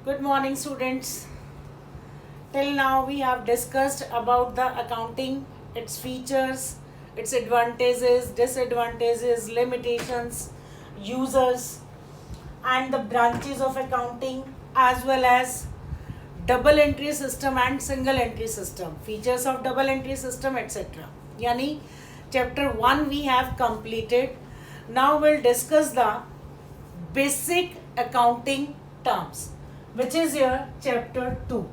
Good morning, students. Till now, we have discussed about the accounting, its features, its advantages, disadvantages, limitations, users, and the branches of accounting, as well as double entry system and single entry system, features of double entry system, etc. Yani, chapter 1 we have completed. Now we'll discuss the basic accounting terms, which is your chapter 2.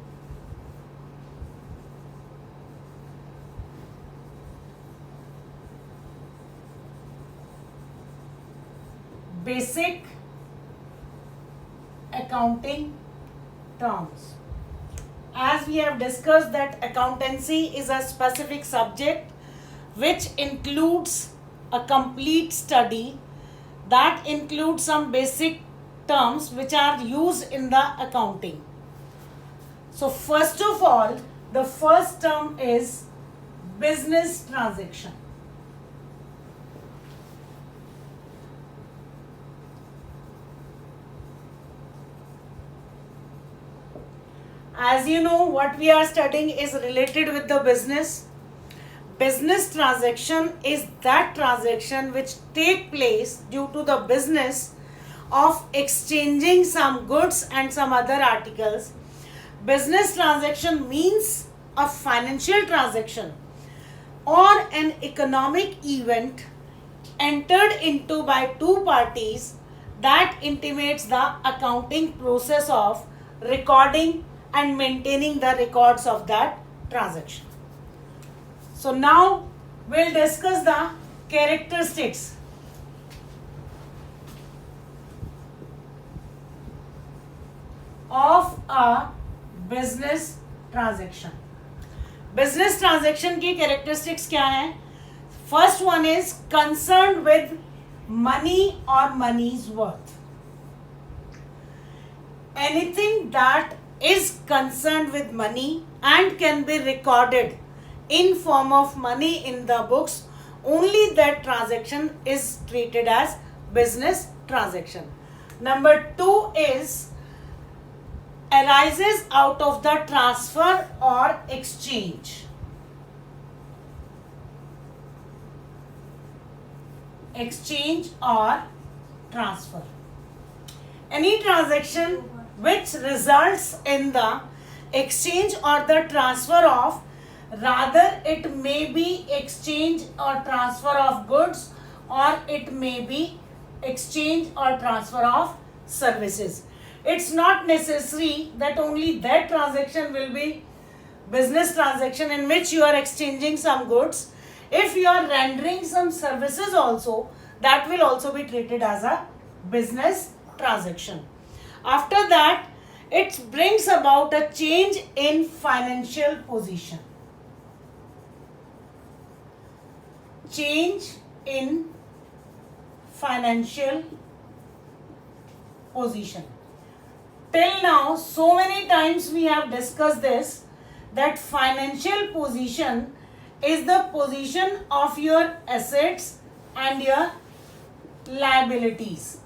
Basic accounting terms. As we have discussed that accountancy is a specific subject which includes a complete study that includes some basic terms which are used in the accounting. So first of all, the first term is business transaction. As you know, what we are studying is related with the business. Business transaction is that transaction which take place due to the business of exchanging some goods and some other articles. Business transaction means a financial transaction or an economic event entered into by two parties that intimates the accounting process of recording and maintaining the records of that transaction. So now we'll discuss the characteristics of a business transaction. Business transaction की characteristics क्या है? First one is concerned with money or money's worth. Anything that is concerned with money and can be recorded in form of money in the books, only that transaction is treated as business transaction. Number 2 is arises out of the transfer or exchange. Exchange or transfer. Any transaction which results in the exchange or the transfer of, rather it may be exchange or transfer of goods, or it may be exchange or transfer of services. It's not necessary that only that transaction will be business transaction in which you are exchanging some goods. If you are rendering some services also, that will also be treated as a business transaction. After that, it brings about a change in financial position. Change in financial position. Till now, so many times we have discussed this, that financial position is the position of your assets and your liabilities.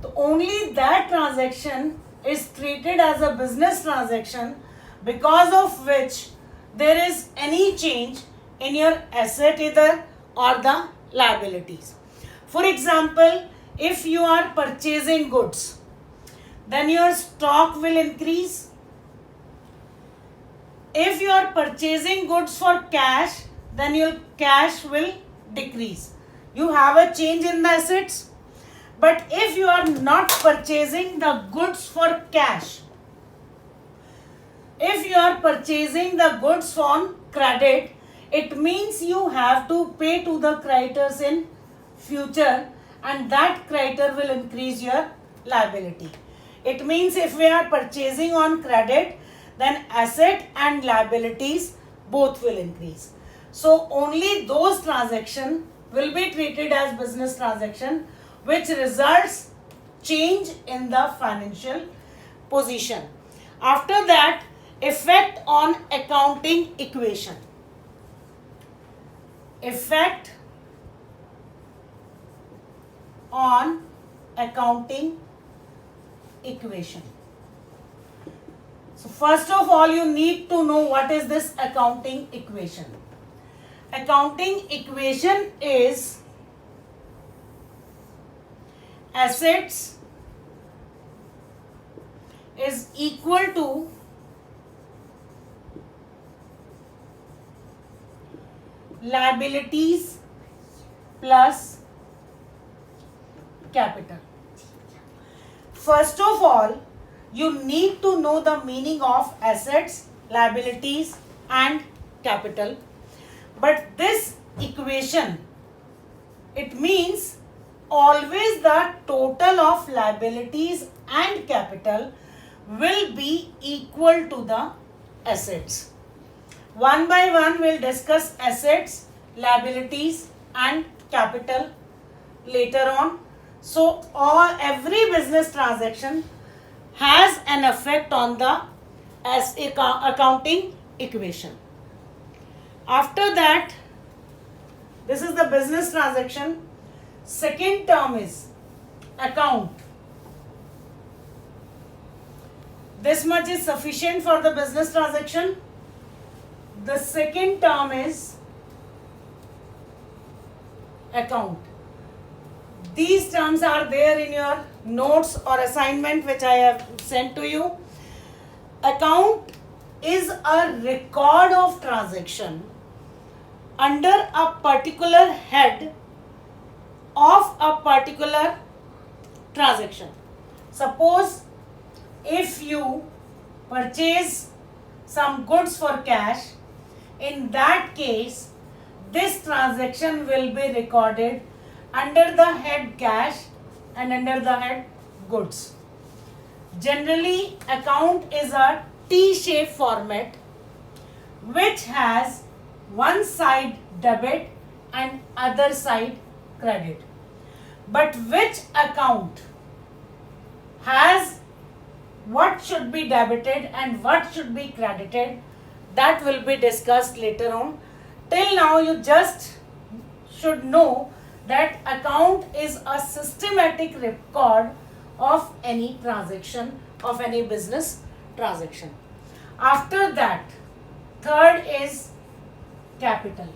So only that transaction is treated as a business transaction because of which there is any change in your asset either or the liabilities. For example, if you are purchasing goods, then your stock will increase. If you are purchasing goods for cash, then your cash will decrease. You have a change in the assets. But if you are not purchasing the goods for cash, if you are purchasing the goods on credit, it means you have to pay to the creditors in future, and that creditor will increase your liability. It means if we are purchasing on credit, then asset and liabilities both will increase. So only those transactions will be treated as business transaction which results change in the financial position. After that, effect on accounting equation. Effect on accounting equation. So first of all, you need to know what is this accounting equation. Accounting equation is assets is equal to liabilities plus capital. First of all, you need to know the meaning of assets, liabilities and capital. But this equation, it means always the total of liabilities and capital will be equal to the assets. One by one we'll discuss assets, liabilities and capital later on. So every business transaction has an effect on the accounting equation. After that, this is the business transaction. Second term is account. This much is sufficient for the business transaction. The second term is account. These terms are there in your notes or assignment which I have sent to you. Account is a record of transaction under a particular head of a particular transaction. Suppose if you purchase some goods for cash, in that case this transaction will be recorded under the head cash and under the head goods. Generally, account is a T-shaped format which has one side debit and other side credit. But which account has what should be debited and what should be credited, that will be discussed later on. Till now you just should know that account is a systematic record of any transaction, of any business transaction. After that, third is capital.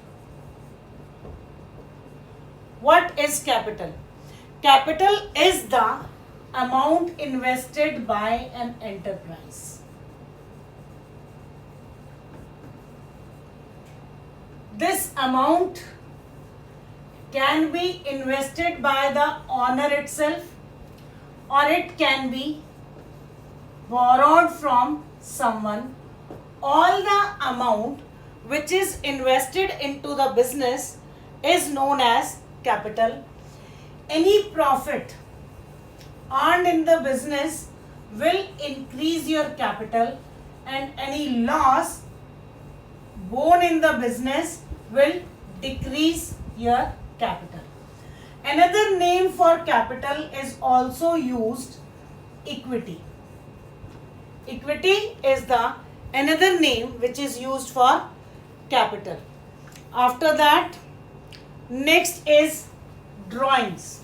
What is capital? Capital is the amount invested by an enterprise. This amount can be invested by the owner itself, or it can be borrowed from someone. All the amount which is invested into the business is known as capital. Any profit earned in the business will increase your capital, and any loss borne in the business will decrease your capital. Another name for capital is also used equity. Equity is the another name which is used for capital. After that, next is drawings.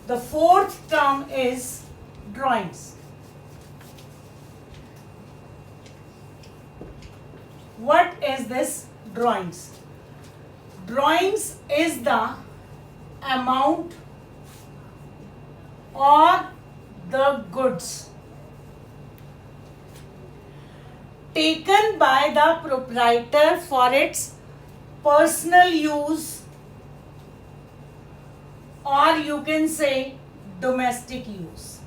The fourth term is drawings. What is this drawings? Drawings is the amount or the goods taken by the proprietor for its personal use, or you can say domestic use.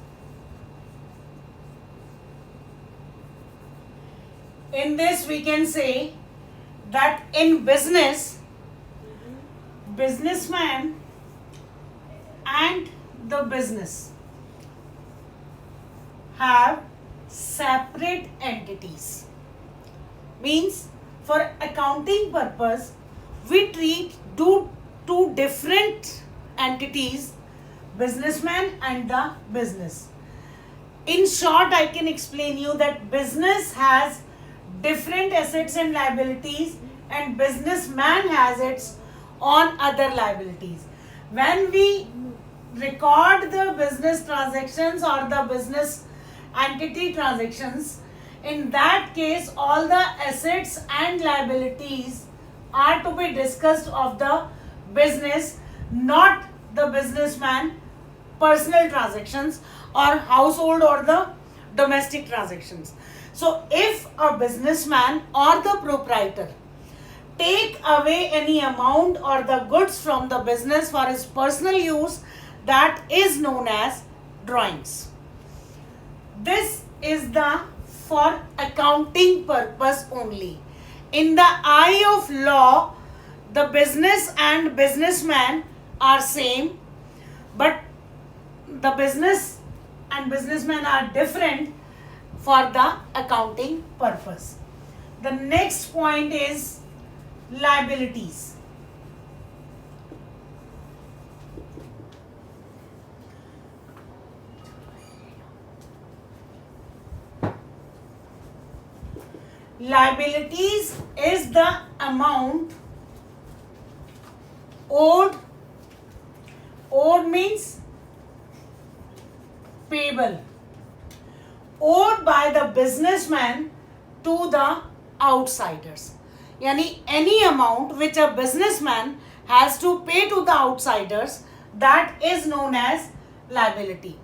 In this we can say that in business, businessman and the business have separate entities. Means for accounting purpose we treat two different entities, businessman and the business. In short, I can explain you that business has different assets and liabilities and businessman has its own other liabilities. When we record the business transactions or the business entity transactions, in that case all the assets and liabilities are to be discussed of the business, not the businessman personal transactions or household or the domestic transactions. So if a businessman or the proprietor take away any amount or the goods from the business for his personal use, that is known as drawings. This is the for accounting purpose only. In the eye of law, the business and businessman are same, but the business and businessman are different for the accounting purpose. The next point is liabilities. Liabilities is the amount owed. Owed means payable. Owed by the businessman to the outsiders. Yani any amount which a businessman has to pay to the outsiders, that is known as liability.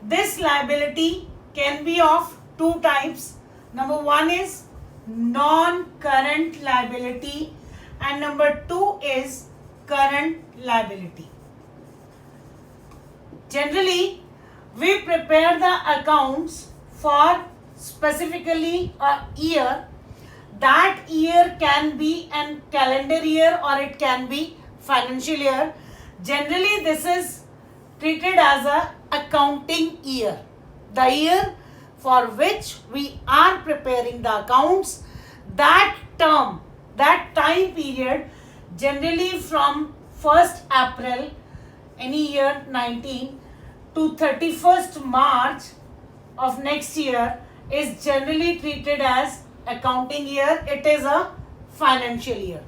This liability can be of two types. Number one is non-current liability and number two is current liability. Generally, we prepare the accounts for specifically a year. That year can be an calendar year or it can be financial year. Generally, this is treated as a accounting year. The year for which we are preparing the accounts, that term, that time period, generally from 1st April any year 19 to 31st March of next year is generally treated as accounting year. It is a financial year.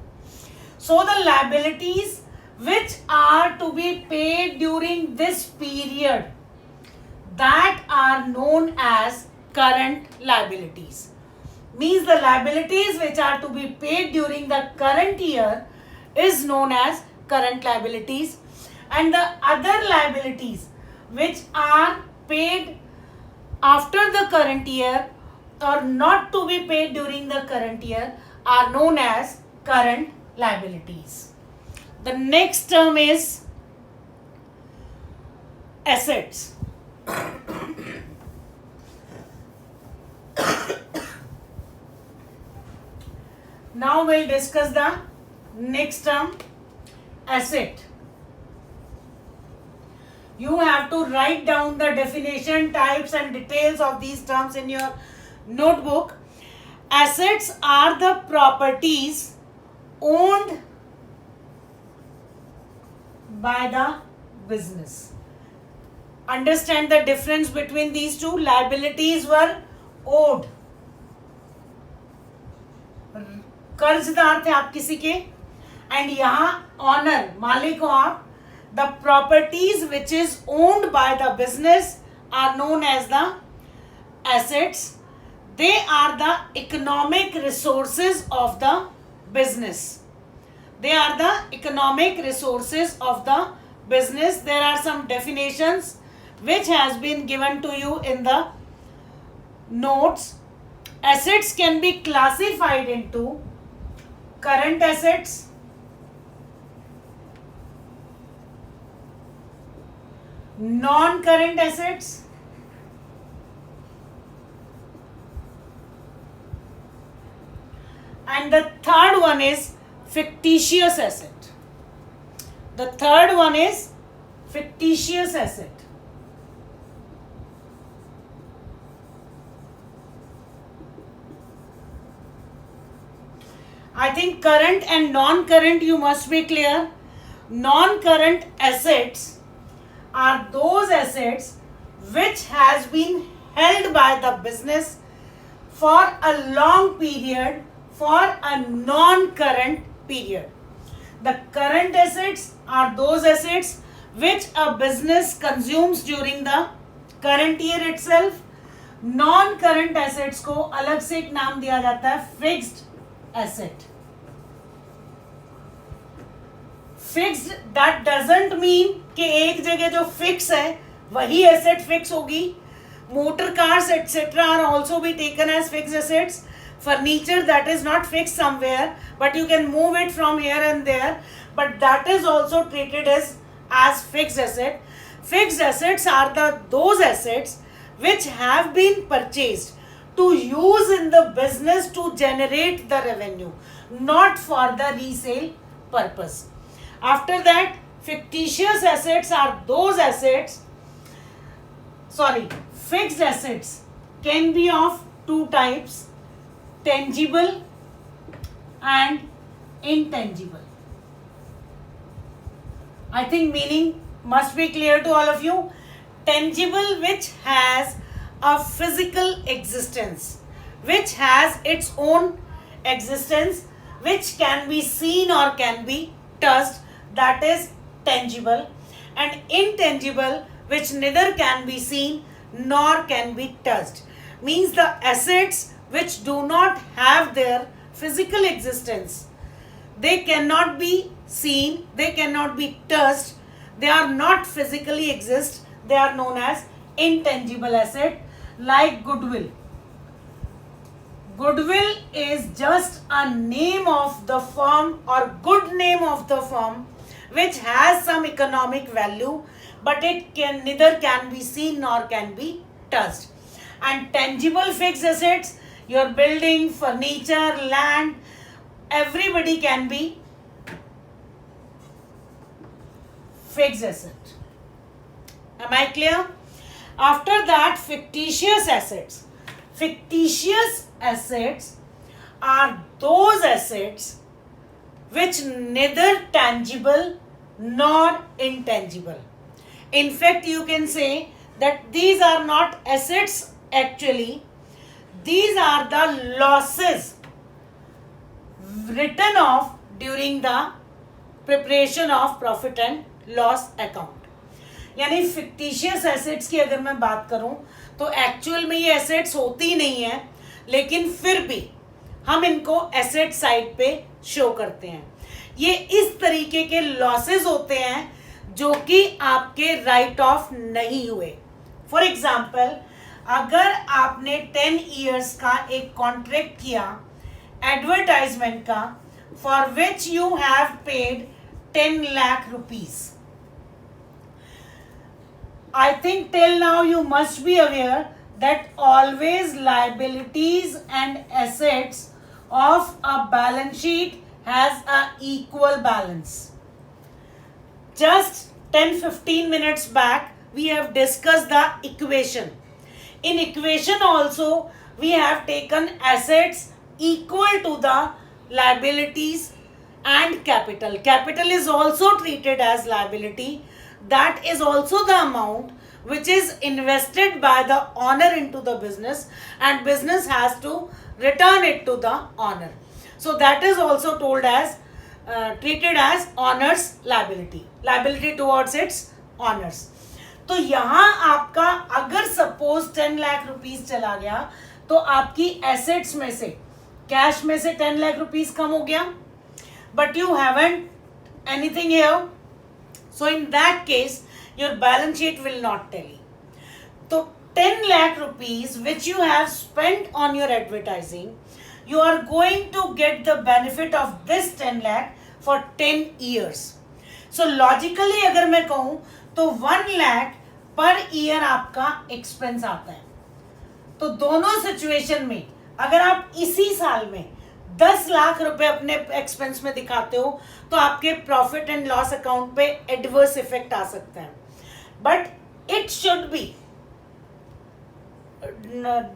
So the liabilities which are to be paid during this period, that are known as current liabilities. Means the liabilities which are to be paid during the current year is known as current liabilities, and the other liabilities which are paid after the current year or not to be paid during the current year are known as current liabilities. The next term is assets. Now we'll discuss the next term, asset. You have to write down the definition, types and details of these terms in your notebook. Assets are the properties owned by the business. Understand the difference between these two. Liabilities were owed, कर्जदार थे आप किसी के, and यहाँ honour, मालिक हो आप. The properties which is owned by the business are known as the assets. They are the economic resources of the business. They are the economic resources of the business. There are some definitions which has been given to you in the notes. Assets can be classified into current assets, non-current assets, and the third one is fictitious asset. The third one is fictitious asset. I think current and non-current you must be clear. Non-current assets are those assets which has been held by the business for a long period, for a non-current period. The current assets are those assets which a business consumes during the current year itself. Non current assets को अलग से एक नाम दिया जाता है fixed asset. Fixed that doesn't mean कि एक जगह जो फिक्स है वही एसेट फिक्स होगी. Motor cars etcetera are also be taken as fixed assets. Furniture that is not fix somewhere but you can move it from here and there, but that is also treated as fixed asset. Fixed assets are those assets which have been purchased to use in the business to generate the revenue, not for the resale purpose. After that, fictitious assets are those assets, fixed assets can be of two types, tangible and intangible. I think meaning must be clear to all of you. Tangible, which has a physical existence, which has its own existence, which can be seen or can be touched, that is tangible. And intangible, which neither can be seen nor can be touched, means the assets which do not have their physical existence. They cannot be seen, they cannot be touched, they are not physically exist, they are known as intangible asset. Like goodwill. Goodwill is just a name of the firm or good name of the firm which has some economic value, but it can neither can be seen nor can be touched. And tangible fixed assets, your building, furniture, land, everybody can be fixed asset. Am I clear? After that, fictitious assets. Fictitious assets are those assets which neither tangible nor intangible. In fact, you can say that these are not assets actually. These are the losses written off during the preparation of profit and loss account. यानी fictitious assets की अगर मैं बात करूं तो actual में ये assets होती नहीं है, लेकिन फिर भी हम इनको एसेट साइड पे शो करते हैं. ये इस तरीके के लॉसेस होते हैं जो कि आपके राइट ऑफ नहीं हुए. फॉर एग्जाम्पल, अगर आपने 10 ईयर्स का एक कॉन्ट्रैक्ट किया एडवर्टाइजमेंट का, for which you have paid 10 lakh rupees. I think till now you must be aware that always liabilities and assets of a balance sheet has a equal balance. Just 10-15 minutes back we have discussed the equation. In equation also we have taken assets equal to the liabilities and capital. Capital is also treated as liability. That is also the amount which is invested by the owner into the business, and business has to return it to the owner. So that is also told as treated as owner's liability, liability towards its owners. तो यहाँ आपका अगर suppose 10 lakh rupees चला गया तो आपकी assets में से, कैश में से 10 लाख रुपीस कम हो गया, but you haven't anything here. So in that case, your balance sheet will not tally. So 10 lakh rupees which you have spent on your advertising, you are going to get the benefit of this 10 lakh for 10 years. So logically अगर मैं कहूँ तो 1 lakh per year आपका expense आता है. तो दोनों situation में अगर आप इसी साल में 10 लाख रुपए अपने एक्सपेंस में दिखाते हो तो आपके प्रॉफिट एंड लॉस अकाउंट पे एडवर्स इफेक्ट आ सकता है. But it should be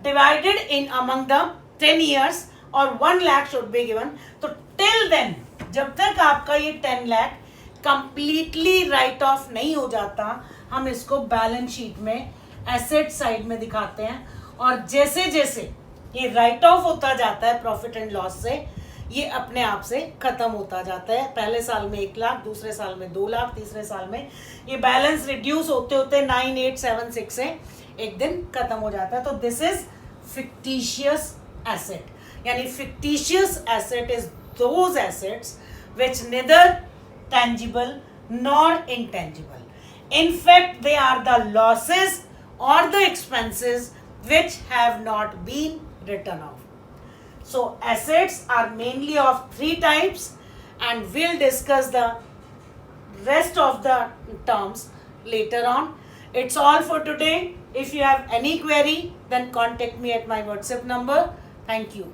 divided in among the 10 years और 1 lakh शुड बी गिवन. तो टिल देन, जब तक आपका ये 10 lakh कंप्लीटली राइट ऑफ नहीं हो जाता, हम इसको बैलेंस शीट में एसेट साइड में दिखाते हैं. और जैसे जैसे ये राइट ऑफ होता जाता है प्रॉफिट एंड लॉस से, ये अपने आप से खत्म होता जाता है। पहले साल में 1 लाख, दूसरे साल में 2 लाख, तीसरे साल में ये बैलेंस रिड्यूस होते होते 9876 से एक दिन खत्म हो जाता है। तो दिस इज फिक्टिशियस एसेट, यानी fictitious asset is those assets which neither tangible nor intangible. In fact, they are the losses or the expenses which have not been written off. So assets are mainly of 3 types, and we'll discuss the rest of the terms later on. It's all for today. If you have any query, then contact me at my WhatsApp number. Thank you.